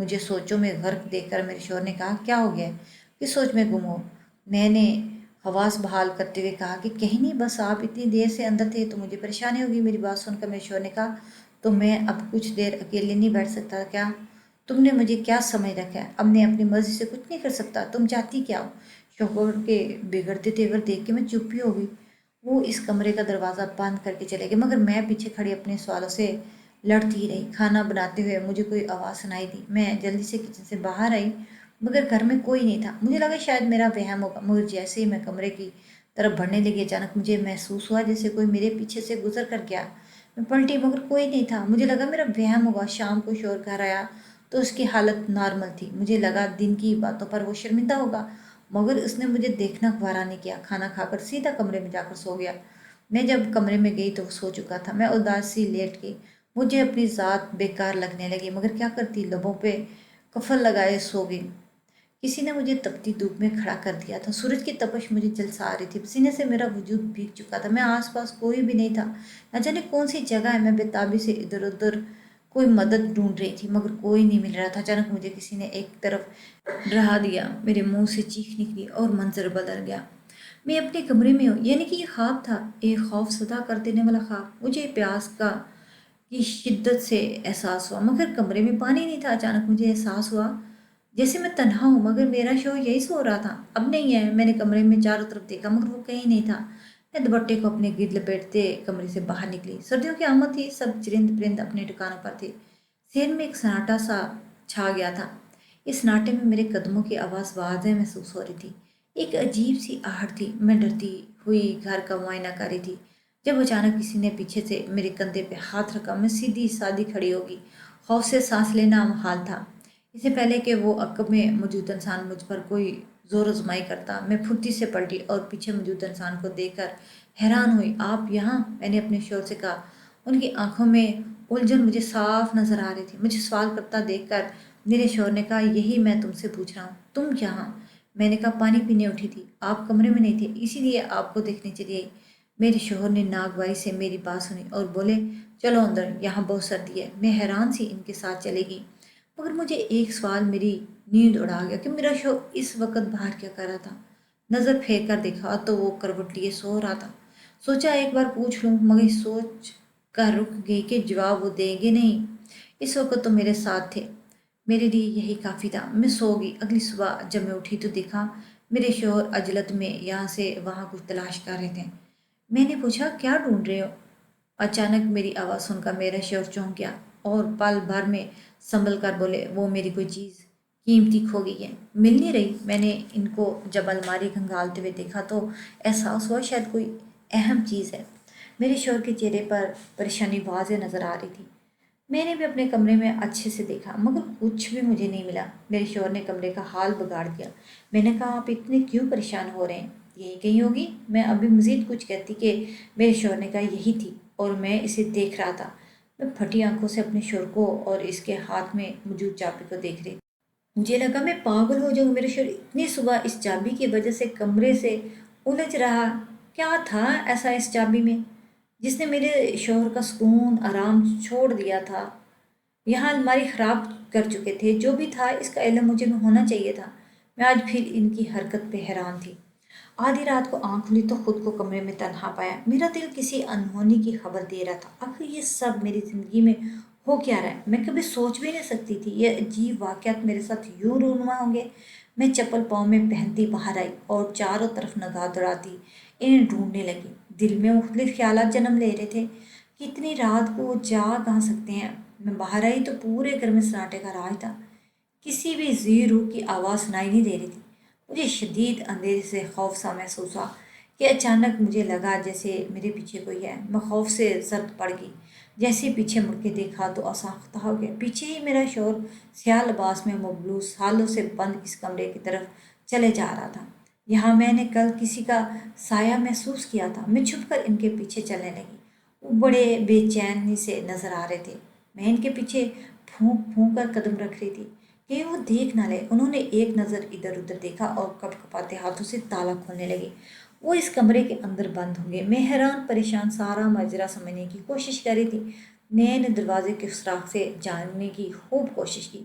مجھے سوچوں میں غرق دیکھ کر میرے شوہر نے کہا کیا ہو گیا ہے؟ کس سوچ میں گم ہو؟ میں نے حواس بحال کرتے ہوئے کہا کہ کہیں نہیں، بس آپ اتنی دیر سے اندر تھے تو مجھے پریشانی ہوگی۔ میری بات سن کر میرے شوہر نے کہا تو میں اب کچھ دیر اکیلے نہیں بیٹھ سکتا کیا؟ تم نے مجھے کیا سمجھ رکھا ہے؟ اب میں اپنی مرضی سے کچھ نہیں کر سکتا، تم چاہتی کیا ہو؟ شوہر کے بگڑتے تیور دیکھ کے میں چپ ہی ہو گئی۔ وہ اس کمرے کا دروازہ بند کر کے چلے گئے، مگر میں پیچھے کھڑی اپنے سوالوں سے لڑتی رہی۔ کھانا بناتے ہوئے مجھے کوئی آواز سنائی دی، میں جلدی سے کچن سے باہر آئی، مگر گھر میں کوئی نہیں تھا۔ مجھے لگا شاید میرا وہم ہوگا، مگر جیسے ہی میں کمرے کی طرف بڑھنے لگی اچانک مجھے محسوس ہوا جیسے کوئی میرے پیچھے سے گزر کر گیا۔ میں پلٹی مگر کوئی نہیں تھا۔ مجھے لگا میرا وہم ہوگا۔ شام کو شوہر گھر آیا تو اس کی حالت نارمل تھی۔ مجھے لگا دن کی باتوں پر وہ شرمندہ ہوگا، مگر اس نے مجھے دیکھنا گوارا نہیں کیا۔ کھانا کھا کر سیدھا کمرے میں جا کر سو گیا۔ میں جب کمرے میں گئی تو وہ سو چکا تھا۔ میں اداس سی لیٹ گئی، مجھے اپنی ذات بیکار لگنے لگی، مگر کیا کرتی، لبوں پہ کفل لگائے سو گئی۔ کسی نے مجھے تپتی دھوپ میں کھڑا کر دیا تھا، سورج کی تپش مجھے جلسا آ رہی تھی، پسینے سے میرا وجود بھیگ چکا تھا۔ میں آس پاس کوئی بھی نہیں تھا، نہ جانے کون سی جگہ ہے۔ میں بے تابی سے ادھر ادھر کوئی مدد ڈھونڈ رہی تھی، مگر کوئی نہیں مل رہا تھا۔ اچانک مجھے کسی نے ایک طرف ڈرا دیا، میرے منہ سے چیخ نکلی اور منظر بدل گیا۔ میں اپنے کمرے میں ہوں، یعنی کہ یہ خواب تھا، ایک خوف زدہ کر دینے والا خواب۔ مجھے پیاس کی شدت سے احساس ہوا، مگر کمرے میں پانی نہیں تھا۔ اچانک مجھے احساس ہوا جیسے میں تنہا ہوں، مگر میرا شوہر یہی سو رہا تھا، اب نہیں ہے۔ میں نے کمرے میں چاروں طرف دیکھا، مگر وہ کہیں نہیں تھا۔ میں دوپٹے کو اپنے گرد لپیٹتے کمرے سے باہر نکلی۔ سردیوں کی آمد تھی، سب چرند پرند اپنے ٹھکانوں پر تھے۔ شہر میں ایک سناٹا سا چھا گیا تھا۔ اس سناٹے میں میرے قدموں کی آواز واضح محسوس ہو رہی تھی، ایک عجیب سی آہٹ تھی۔ میں ڈرتی ہوئی گھر کا معائنہ کر رہی تھی جب اچانک کسی نے پیچھے سے میرے کندھے پہ ہاتھ رکھا۔ میں سیدھی سادھی کھڑی ہوگی، خوف سے سانس لینا محال تھا۔ اس سے پہلے کہ وہ عقب میں موجود انسان مجھ پر کوئی زور آزمائی کرتا، میں پھرتی سے پلٹی اور پیچھے موجود انسان کو دیکھ کر حیران ہوئی۔ آپ یہاں؟ میں نے اپنے شوہر سے کہا۔ ان کی آنکھوں میں الجھن مجھے صاف نظر آ رہی تھی۔ مجھے سوال کرتا دیکھ کر میرے شوہر نے کہا یہی میں تم سے پوچھ رہا ہوں، تم یہاں؟ میں نے کہا پانی پینے اٹھی تھی، آپ کمرے میں نہیں تھے، اسی لیے آپ کو دیکھنے چلی آئی۔ میرے شوہر نے ناگواری سے میری بات سنی اور بولے چلو اندر، یہاں بہت سردی ہے۔ میں حیران سی ان کے ساتھ چلے گی، مگر مجھے ایک سوال میری نیند اڑا گیا کہ میرا شوہر اس وقت باہر کیا کر رہا تھا۔ نظر پھیر کر دیکھا تو وہ کروٹ لیے سو رہا تھا۔ سوچا ایک بار پوچھ لوں، مگر سوچ کر رک گئی کہ جواب وہ دیں گے نہیں۔ اس وقت تو میرے ساتھ تھے، میرے لیے یہی کافی تھا۔ میں سو گئی۔ اگلی صبح جب میں اٹھی تو دیکھا میرے شوہر عجلت میں یہاں سے وہاں کچھ تلاش کر رہے تھے۔ میں نے پوچھا کیا ڈھونڈ رہے ہو؟ اچانک میری آواز سن کر میرا شوہر چونک گیا اور پل بھر میں سنبھل کر بولے وہ میری کوئی چیز قیمتی کھو گئی ہے، مل نہیں رہی۔ میں نے ان کو جب الماری کھنگالتے ہوئے دیکھا تو احساس ہوا شاید کوئی اہم چیز ہے۔ میرے شوہر کے چہرے پر پریشانی واضح نظر آ رہی تھی۔ میں نے بھی اپنے کمرے میں اچھے سے دیکھا، مگر کچھ بھی مجھے نہیں ملا۔ میرے شوہر نے کمرے کا حال بگاڑ دیا۔ میں نے کہا آپ اتنے کیوں پریشان ہو رہے ہیں؟ یہی کہیں ہوگی۔ میں ابھی مزید کچھ کہتی کہ میرے شوہر نے کہا یہی تھی اور میں اسے دیکھ رہا تھا۔ میں پھٹی آنکھوں سے اپنے شوہر کو اور اس کے ہاتھ میں موجود چابی کو دیکھ رہی تھی۔ مجھے لگا میں پاگل ہو جاؤں، میرے شوہر اتنی صبح اس چابی کی وجہ سے کمرے سے الجھ رہا، کیا تھا ایسا اس چابی میں جس نے میرے شوہر کا سکون آرام چھوڑ دیا تھا؟ یہاں الماری خراب کر چکے تھے، جو بھی تھا اس کا علم مجھے ہونا چاہیے تھا۔ میں آج پھر ان کی حرکت پہ حیران تھی۔ آدھی رات کو آنکھ کھلی تو خود کو کمرے میں تنہا پایا۔ میرا دل کسی انہونی کی خبر دے رہا تھا، آخر یہ سب میری زندگی میں ہو کیا رہا ہے؟ میں کبھی سوچ بھی نہیں سکتی تھی یہ عجیب واقعات میرے ساتھ یوں رونما ہوں گے۔ میں چپل پاؤں میں پہنتی باہر آئی اور چاروں طرف نگاہ دوڑاتی انہیں ڈھونڈنے لگی۔ دل میں مختلف خیالات جنم لے رہے تھے کہ اتنی رات کو وہ جا کہاں سکتے ہیں۔ میں باہر آئی تو پورے گھر میں سناٹے کا راج تھا، کسی بھی ذی روح کی آواز سنائی نہیں دے رہی تھی۔ مجھے شدید اندھیرے سے خوف سا محسوس ہوا کہ اچانک مجھے لگا جیسے میرے پیچھے کوئی ہے۔ میں خوف سے زرد پڑ گئی، جیسے ہی پیچھے مڑ کے دیکھا تو آسختہ ہو گیا۔ پیچھے ہی میرا شوہر سیاہ لباس میں ملبوس سالوں سے بند اس کمرے کی طرف چلے جا رہا تھا۔ یہاں میں نے کل کسی کا سایہ محسوس کیا تھا۔ میں چھپ کر ان کے پیچھے چلنے لگی، وہ بڑے بے چینی سے نظر آ رہے تھے۔ میں ان کے پیچھے پھونک پھونک کر قدم رکھ رہی تھی کہ وہ دیکھ نہ لے۔ انہوں نے ایک نظر ادھر ادھر دیکھا اور کپ کپاتے ہاتھوں سے تالا کھولنے لگے۔ وہ اس کمرے کے اندر بند ہوں گے۔ میں حیران پریشان سارا ماجرا سمجھنے کی کوشش کر رہی تھی۔ میں نے دروازے کے سوراخ سے جاننے کی خوب کوشش کی،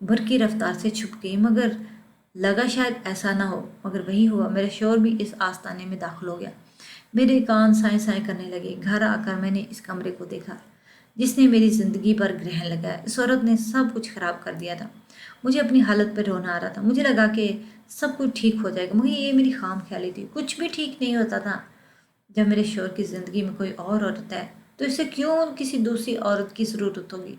برقی رفتار سے چھپ گئی، مگر لگا شاید ایسا نہ ہو، مگر وہی ہوا۔ میرا شوہر بھی اس آستانے میں داخل ہو گیا۔ میرے کان سائیں سائیں کرنے لگے۔ گھر آ کر میں نے اس کمرے کو دیکھا جس نے میری زندگی پر گرہن لگایا۔ اس عورت نے سب کچھ خراب کر دیا تھا۔ مجھے اپنی حالت پر رونا آ رہا تھا۔ مجھے لگا کہ سب کچھ ٹھیک ہو جائے گا، مگر یہ میری خام خیالی تھی۔ کچھ بھی ٹھیک نہیں ہوتا تھا۔ جب میرے شوہر کی زندگی میں کوئی اور عورت ہے تو اسے کیوں کسی دوسری عورت کی ضرورت ہوگی؟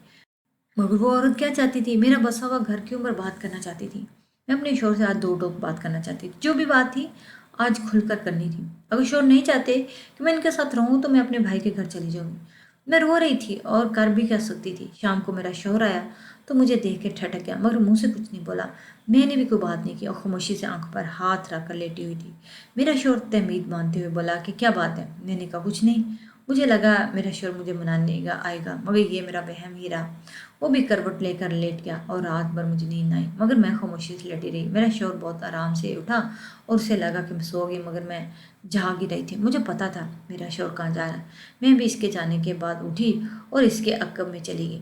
مگر وہ عورت کیا چاہتی تھی؟ میرا بسا ہوا گھر کیوں برباد کرنا چاہتی تھی؟ میں اپنے شوہر سے آج دو ٹوک بات کرنا چاہتی تھی۔ جو بھی بات تھی آج کھل کر کرنی تھی۔ اگر شوہر نہیں چاہتے کہ میں ان کے ساتھ رہوں تو میں اپنے بھائی کے گھر چلی جاؤں گی۔ میں رو رہی تھی اور کر بھی کر سکتی تھی۔ شام کو میرا شوہر آیا تو مجھے دیکھ کے ٹھٹک گیا، مگر منہ سے کچھ نہیں بولا۔ میں نے بھی کوئی بات نہیں کی اور خاموشی سے آنکھ پر ہاتھ رکھ کر لیٹی ہوئی تھی۔ میرا شوہر تحمید مانتے ہوئے بولا کہ کیا بات ہے؟ میں نے کہا کچھ نہیں۔ مجھے لگا میرا شوہر مجھے منانے آئے گا، مگر یہ میرا وہم ہی رہا۔ وہ بھی کروٹ لے کر لیٹ گیا اور رات بھر مجھے نیند آئی، مگر میں خاموشی سے لیٹی رہی۔ میرا شوہر بہت آرام سے اٹھا اور اسے لگا کہ میں سو گئی، مگر میں جاگ ہی رہی تھی۔ مجھے پتا تھا میرا شوہر کہاں جا رہا ہے۔ میں بھی اس کے جانے کے بعد اٹھی اور اس کے عقب میں چلی گئی۔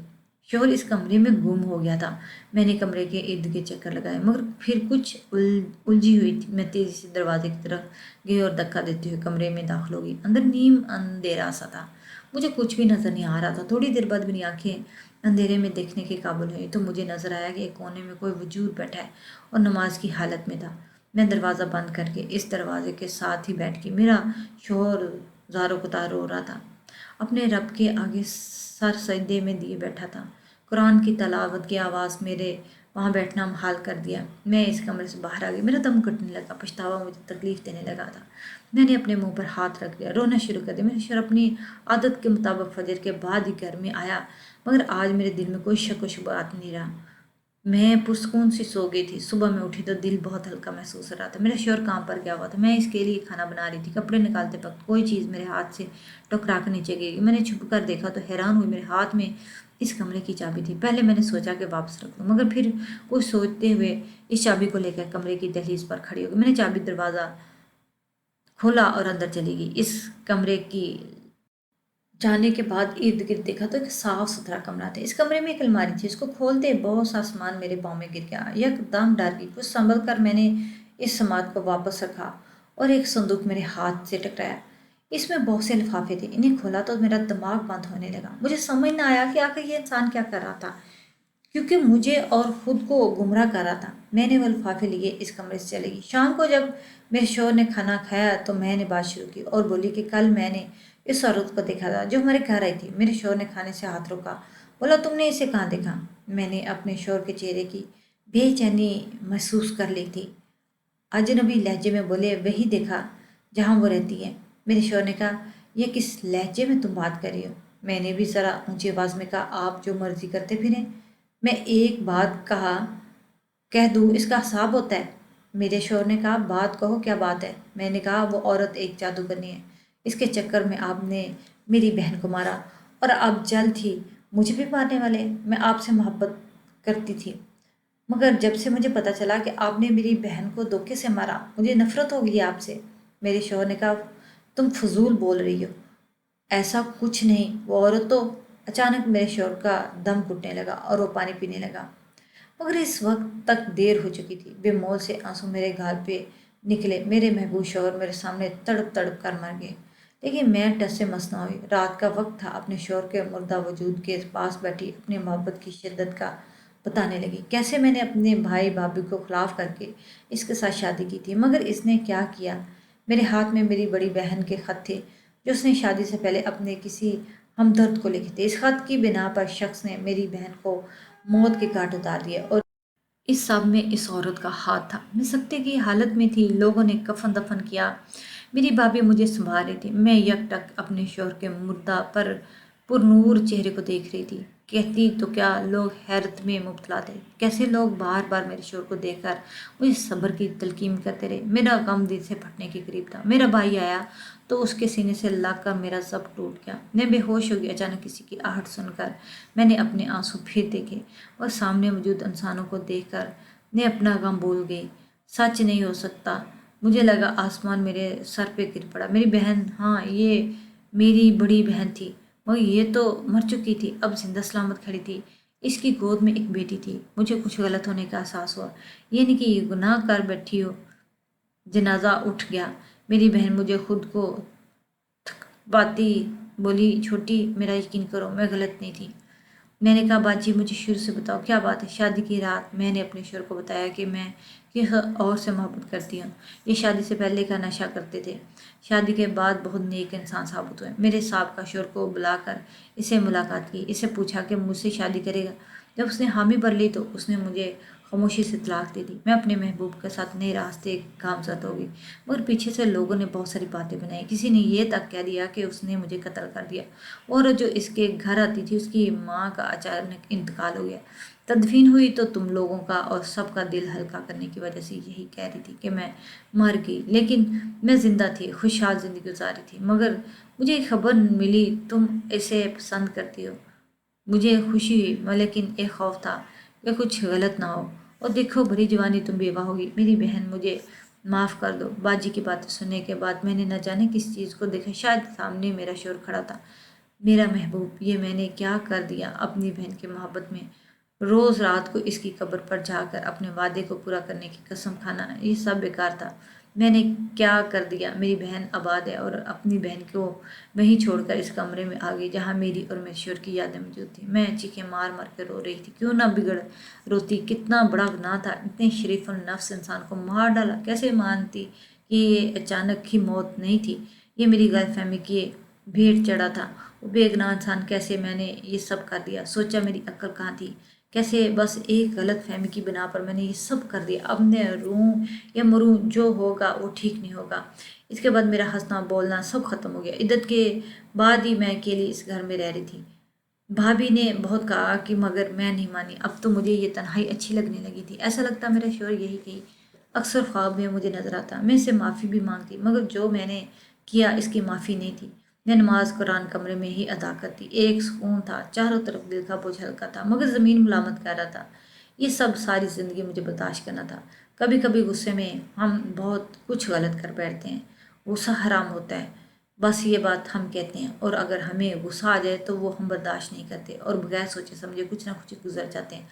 شوہر اس کمرے میں گم ہو گیا تھا۔ میں نے کمرے کے ارد گرد چکر لگائے، مگر پھر کچھ الجھی ہوئی تھی۔ میں تیزی سے دروازے کی طرف گئی اور دھکا دیتے ہوئے کمرے میں داخل ہو گئی۔ اندر نیم اندھیرا سا تھا، مجھے کچھ بھی نظر نہیں آ رہا تھا۔ تھوڑی دیر بعد میری آنکھیں اندھیرے میں دیکھنے کے قابل ہوئی تو مجھے نظر آیا کہ ایک کونے میں کوئی وجود بیٹھا ہے اور نماز کی حالت میں تھا۔ میں دروازہ بند کر کے اس دروازے کے ساتھ ہی بیٹھ گئی۔ میرا شوہر زاروں قطار رو رہا تھا، اپنے رب کے آگے سر سجدے میں دیے بیٹھا تھا۔ قرآن کی تلاوت کی آواز میرے وہاں بیٹھنا محال کر دیا۔ میں اس کمرے سے باہر آ گئی، میرا دم گھٹنے لگا، پچھتاوا مجھے تکلیف دینے لگا تھا۔ میں نے اپنے منہ پر ہاتھ رکھ دیا، رونا شروع کر دیا۔ میرا شوہر اپنی عادت کے مطابق فجر کے بعد ہی گھر میں آیا، مگر آج میرے دل میں کوئی شک و شبہات نہیں رہا۔ میں پرسکون سی سو گئی تھی۔ صبح میں اٹھی تو دل بہت ہلکا محسوس ہو رہا تھا۔ میرا شوہر کام پر گیا ہوا تھا۔ میں اس کے لیے کھانا بنا رہی تھی۔ کپڑے نکالتے وقت کوئی چیز میرے ہاتھ سے ٹکرا کر نیچے گئی۔ میں نے چھپ کر دیکھا تو حیران ہوئی، میرے ہاتھ میں اس کمرے کی چابی تھی۔ پہلے میں نے سوچا کہ واپس رکھ دوں، مگر پھر کچھ سوچتے ہوئے اس چابی کو لے کر کمرے کی دہلیز پر کھڑی ہو گئی۔ میں نے چابی دروازہ کھولا اور اندر چلی گئی۔ اس کمرے کی جانے کے بعد ارد گرد دیکھا تو ایک صاف ستھرا کمرہ تھا۔ اس کمرے میں ایک الماری تھی، اس کو کھولتے بہت سا سامان میرے پاؤں میں گر گیا۔ یک دم ڈر گئی، کچھ سنبھل کر میں نے اس سامان کو واپس رکھا اور ایک صندوق میرے ہاتھ سے ٹکرایا۔ اس میں بہت سے لفافے تھے۔ انہیں کھولا تو میرا دماغ بند ہونے لگا۔ مجھے سمجھ نہ آیا کہ آخر یہ انسان کیا کر رہا تھا، کیونکہ مجھے اور خود کو گمراہ کر رہا تھا۔ میں نے وہ لفافے لیے اس کمرے سے چلے گئی۔ شام کو جب میرے شوہر نے کھانا کھایا تو میں نے بات شروع کی اور بولی کہ کل میں نے اس عورت کو دیکھا تھا جو ہمارے گھر آئی تھی۔ میرے شوہر نے کھانے سے ہاتھ روکا، بولا تم نے اسے کہاں دیکھا؟ میں نے اپنے شوہر کے چہرے کی بے چینی محسوس کر لی تھی۔ اجنبی لہجے میں بولے، وہی دیکھا جہاں وہ رہتی ہے۔ میرے شوہر نے کہا، یہ کس لہجے میں تم بات کر رہی ہو؟ میں نے بھی ذرا اونچی آواز میں کہا، آپ جو مرضی کرتے پھریں، میں ایک بات کہہ دوں اس کا حساب ہوتا ہے۔ میرے شوہر نے کہا، بات کہو، کیا بات ہے؟ میں نے کہا، وہ عورت ایک جادوگرنی ہے، اس کے چکر میں آپ نے میری بہن کو مارا اور اب جلد ہی مجھے بھی مارنے والے ہیں۔ میں آپ سے محبت کرتی تھی، مگر جب سے مجھے پتہ چلا کہ آپ نے میری بہن کو دھوکے سے مارا، مجھے نفرت ہو گئی آپ سے۔ میرے شوہر نے کہا، تم فضول بول رہی ہو، ایسا کچھ نہیں، وہ عورت تو… اچانک میرے شوہر کا دم گھٹنے لگا اور وہ پانی پینے لگا، مگر اس وقت تک دیر ہو چکی تھی۔ بے مول سے آنسو میرے گال پہ نکلے۔ میرے محبوب شوہر میرے سامنے تڑپ تڑپ کر مر گئے، لیکن میں ٹس سے مس نہ ہوئی۔ رات کا وقت تھا، اپنے شوہر کے مردہ وجود کے پاس بیٹھی اپنی محبت کی شدت کا بتانے لگی، کیسے میں نے اپنے بھائی بھابھی کو خلاف کر کے اس کے ساتھ شادی کی تھی، مگر اس نے کیا کیا۔ میرے ہاتھ میں میری بڑی بہن کے خط تھے جو اس نے شادی سے پہلے اپنے کسی ہمدرد کو لکھے تھے۔ اس خط کی بنا پر شخص نے میری بہن کو موت کے گھاٹ اتار دیا اور اس سب میں اس عورت کا ہاتھ تھا۔ میں سکتے کی حالت میں تھی، لوگوں نے کفن دفن کیا، میری بھابھی مجھے سنبھال رہی تھی۔ میں یک ٹک اپنے شوہر کے مردہ پر نور چہرے کو دیکھ رہی تھی۔ کہتی تو کیا لوگ حیرت میں مبتلا تھے، کیسے لوگ بار بار میرے شوہر کو دیکھ کر مجھے صبر کی تلقین کرتے رہے۔ میرا غم دل سے پھٹنے کے قریب تھا۔ میرا بھائی آیا تو اس کے سینے سے لگ کر میرا ضبط ٹوٹ گیا۔ میں بے ہوش ہو گئی۔ اچانک کسی کی آہٹ سن کر میں نے اپنے آنسو پھر دیکھے اور سامنے موجود انسانوں کو دیکھ کر میں اپنا غم بھول گئی۔ سچ نہیں ہو سکتا، مجھے لگا آسمان میرے سر پہ گر پڑا۔ میری بہن، ہاں یہ میری بڑی بہن تھی، مگر یہ تو مر چکی تھی، اب زندہ سلامت کھڑی تھی۔ اس کی گود میں ایک بیٹی تھی۔ مجھے کچھ غلط ہونے کا احساس ہوا، یہ نہیں کہ یہ گناہ کر بیٹھی ہو۔ جنازہ اٹھ گیا۔ میری بہن مجھے خود کو باتی بولی، چھوٹی میرا یقین کرو، میں غلط نہیں تھی۔ میں نے کہا باجی مجھے شروع سے بتاؤ کیا بات ہے۔ شادی کی رات میں نے اپنے شوہر کو بتایا کہ میں کس اور سے محبت کرتی ہوں۔ یہ شادی سے پہلے کا نشہ کرتے تھے، شادی کے بعد بہت نیک انسان ثابت ہوئے۔ میرے سابقہ شوہر کو بلا کر اسے ملاقات کی، اسے پوچھا کہ مجھ سے شادی کرے گا۔ جب اس نے حامی بھر لی تو اس نے مجھے خاموشی سے طلاق دے دی۔ میں اپنے محبوب کے ساتھ نئے راستے گامزد ہو گئی، مگر پیچھے سے لوگوں نے بہت ساری باتیں بنائی۔ کسی نے یہ تک کہہ دیا کہ اس نے مجھے قتل کر دیا، اور جو اس کے گھر آتی تھی اس کی ماں کا اچانک انتقال ہو گیا۔ تدفین ہوئی تو تم لوگوں کا اور سب کا دل ہلکا کرنے کی وجہ سے یہی کہہ رہی تھی کہ میں مر گئی، لیکن میں زندہ تھی، خوشحال زندگی گزاری تھی۔ مگر مجھے ایک خبر ملی تم اسے پسند کرتی ہو۔ مجھے خوشی ہوئی، لیکن ایک خوف تھا کہ کچھ غلط نہ ہو۔ اور دیکھو بھری جوانی تم بیوہ ہوگی۔ میری بہن مجھے معاف کر دو۔ باجی کی باتیں سننے کے بعد میں نے نہ جانے کس چیز کو دیکھا، شاید سامنے میرا شوہر کھڑا تھا، میرا محبوب۔ یہ میں نے کیا کر دیا اپنی بہن کی محبت میں؟ روز رات کو اس کی قبر پر جا کر اپنے وعدے کو پورا کرنے کی قسم کھانا، یہ سب بیکار تھا۔ میں نے کیا کر دیا؟ میری بہن آباد ہے، اور اپنی بہن کو وہیں چھوڑ کر اس کمرے میں آ گئی جہاں میری اور میرے شوہر کی یادیں موجود تھیں۔ میں چیخیں مار مار کے رو رہی تھی، کیوں نہ بگڑ روتی، کتنا بڑا گناہ تھا، اتنے شریف النفس انسان کو مار ڈالا۔ کیسے مانتی کہ یہ اچانک کی موت نہیں تھی، یہ میری غلط فہمی کی بھیٹ چڑھا تھا۔ وہ بے گناہ انسان، کیسے میں نے یہ سب کر دیا؟ سوچا میری عقل کہاں تھی، کیسے بس ایک غلط فہمی کی بنا پر میں نے یہ سب کر دیا۔ اب میں روں یا مروں، جو ہوگا وہ ٹھیک نہیں ہوگا۔ اس کے بعد میرا ہنسنا بولنا سب ختم ہو گیا۔ عدت کے بعد ہی میں اکیلی اس گھر میں رہ رہی تھی۔ بھابھی نے بہت کہا کہ مگر میں نہیں مانی۔ اب تو مجھے یہ تنہائی اچھی لگنے لگی تھی، ایسا لگتا میرا شوہر یہی کہی اکثر خواب میں مجھے نظر آتا۔ میں اسے معافی بھی مانگتی، مگر جو میں نے کیا اس کی معافی نہیں تھی۔ میں نماز قرآن کمرے میں ہی ادا کرتی، ایک سکون تھا، چاروں طرف دل کا بوجھ ہلکا تھا، مگر زمین ملامت کر رہا تھا۔ یہ سب ساری زندگی مجھے برداشت کرنا تھا۔ کبھی کبھی غصے میں ہم بہت کچھ غلط کر بیٹھتے ہیں، غصہ حرام ہوتا ہے، بس یہ بات ہم کہتے ہیں، اور اگر ہمیں غصہ آ جائے تو وہ ہم برداشت نہیں کرتے اور بغیر سوچے سمجھے کچھ نہ کچھ گزر جاتے ہیں۔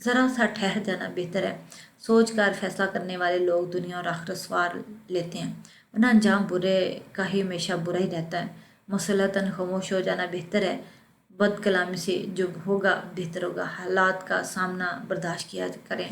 ذرا سا ٹھہر جانا بہتر ہے۔ سوچ کر فیصلہ کرنے والے لوگ دنیا اور آخرت سنوار لیتے ہیں، ورنہ انجام برے کا ہی ہمیشہ برا ہی رہتا ہے۔ مسلطاً خاموش ہو جانا بہتر ہے، بد کلامی سے جو ہوگا بہتر ہوگا۔ حالات کا سامنا برداشت کیا کریں۔